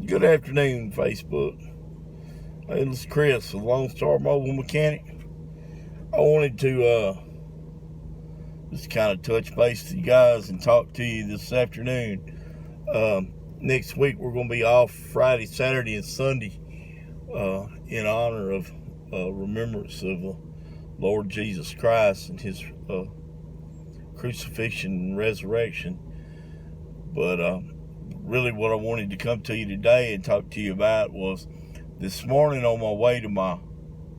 Good afternoon, Facebook. Hey, this is Chris with Lone Star Mobile Mechanic. I wanted to just kind of touch base with you guys and talk to you this afternoon. Next week we're going to be off Friday, Saturday, and Sunday in honor of remembrance of the Lord Jesus Christ and His crucifixion and resurrection. But really what I wanted to come to you today and talk to you about was this morning on my way to my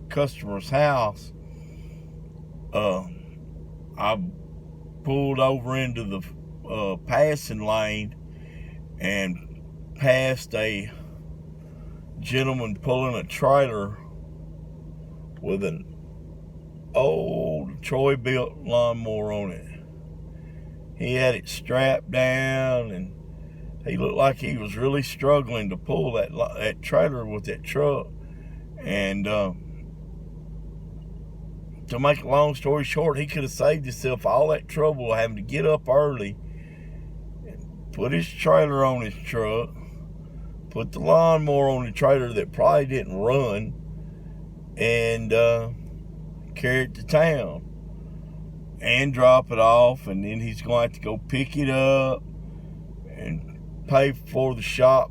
customer's house, I pulled over into the passing lane and passed a gentleman pulling a trailer with an old Troy-Bilt lawnmower on it. He had it strapped down, and he looked like he was really struggling to pull that trailer with that truck. And to make a long story short, he could have saved himself all that trouble of having to get up early and put his trailer on his truck, put the lawnmower on the trailer that probably didn't run, and carry it to town and drop it off. And then he's going to have to go pick it up and pay for the shop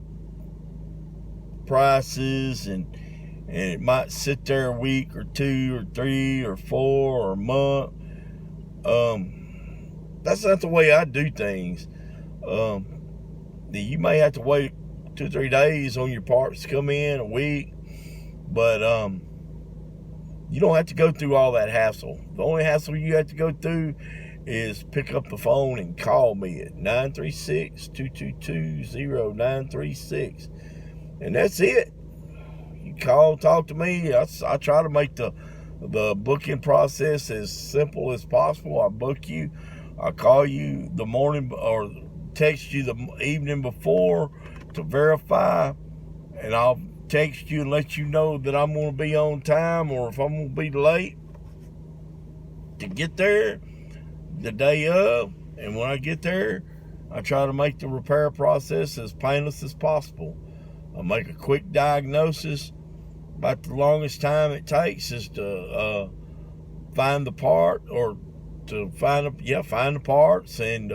prices, and it might sit there a week or two or three or four or a month. That's not the way I do things. You may have to wait 2 or 3 days on your parts to come in, a week, but you don't have to go through all that hassle. The only hassle you have to go through is pick up the phone and call me at 936-222-0936. And that's it. You call, talk to me. I try to make the booking process as simple as possible. I book you. I call you the morning or text you the evening before to verify, and I'll text you and let you know that I'm going to be on time or if I'm going to be late to get there the day of. And when I get there, I try to make the repair process as painless as possible. I make a quick diagnosis. About the longest time it takes is to find the part, or to find the parts and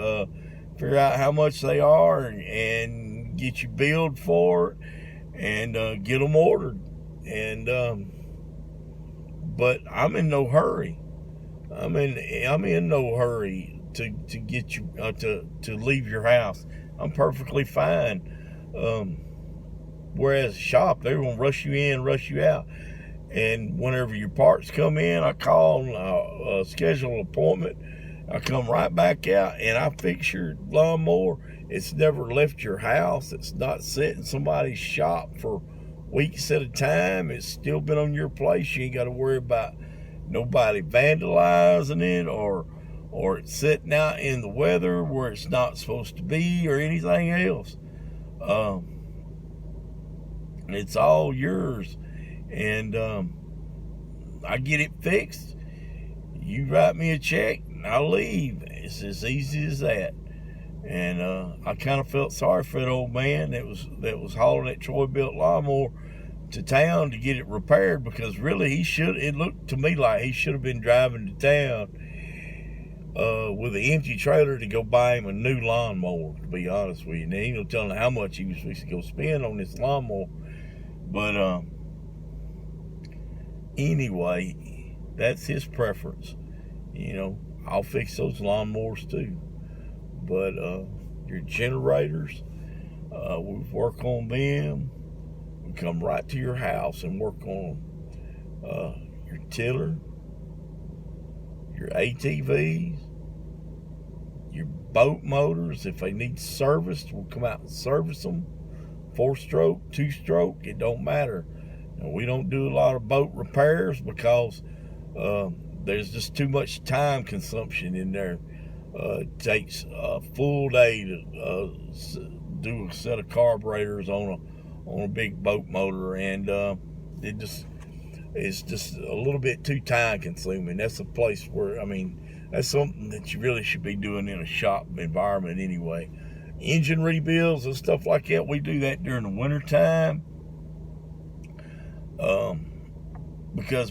figure out how much they are and get you billed for it and get them ordered. And but I'm in no hurry. I'm in no hurry to get you to leave your house. I'm perfectly fine. Whereas shop, they're gonna rush you in, rush you out. And whenever your parts come in, I call and I schedule an appointment. I come right back out and I fix your lawnmower. It's never left your house. It's not sitting in somebody's shop for weeks at a time. It's still been on your place. You ain't got to worry about nobody vandalizing it or it's sitting out in the weather where it's not supposed to be or anything else. It's all yours. And I get it fixed. You write me a check and I'll leave. It's as easy as that. And I kind of felt sorry for that old man that was hauling that Troy-Bilt lawnmower to town to get it repaired, because really it looked to me like he should have been driving to town with an empty trailer to go buy him a new lawnmower, to be honest with you. And he ain't no telling how much he was supposed to go spend on this lawnmower. But anyway, that's his preference. I'll fix those lawnmowers too. But your generators, we work on them. We come right to your house and work on your tiller, your ATVs, your boat motors. If they need serviced, we'll come out and service them. 4-stroke, 2-stroke, it don't matter. We don't do a lot of boat repairs because there's just too much time consumption in there. It takes a full day to do a set of carburetors on a big boat motor, and it's just a little bit too time consuming. That's a place where, that's something that you really should be doing in a shop environment anyway. engine rebuilds and stuff like that, we do that during the wintertime.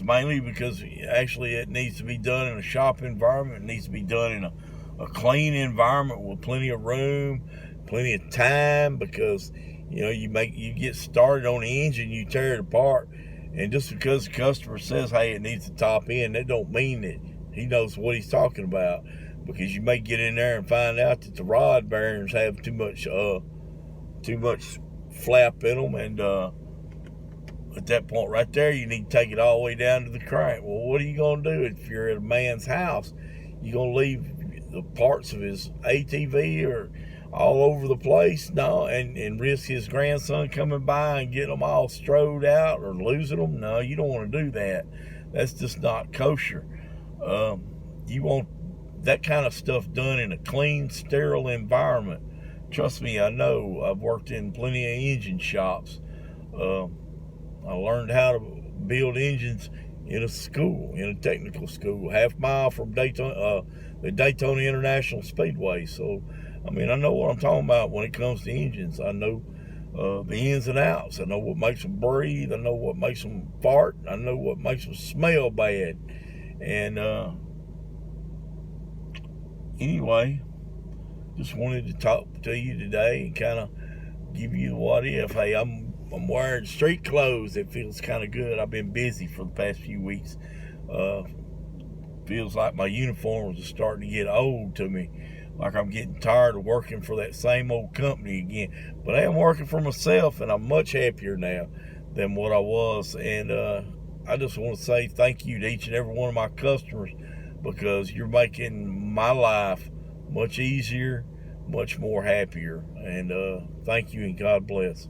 Mainly because actually it needs to be done in a shop environment. It needs to be done in a clean environment with plenty of room, plenty of time, because you get started on the engine, you tear it apart, and just because the customer says, hey, it needs to top end, that don't mean that he knows what he's talking about, because you may get in there and find out that the rod bearings have too much flap in them, and at that point right there, you need to take it all the way down to the crank. Well, what are you going to do if you're at a man's house? You going to leave the parts of his ATV or all over the place? No, and risk his grandson coming by and getting them all strode out or losing them? No, you don't want to do that. That's just not kosher. You want that kind of stuff done in a clean, sterile environment. Trust me, I know. I've worked in plenty of engine shops. I learned how to build engines in a technical school, half mile from the Daytona International Speedway. So, I mean, I know what I'm talking about when it comes to engines. I know the ins and outs. I know what makes them breathe. I know what makes them fart. I know what makes them smell bad. And anyway, just wanted to talk to you today and kind of give you the what if. Hey, I'm wearing street clothes. It feels kind of good. I've been busy for the past few weeks. Feels like my uniforms are starting to get old to me. Like I'm getting tired of working for that same old company again. But I am working for myself, and I'm much happier now than what I was. And I just want to say thank you to each and every one of my customers, because you're making my life much easier, much more happier. And thank you, and God bless.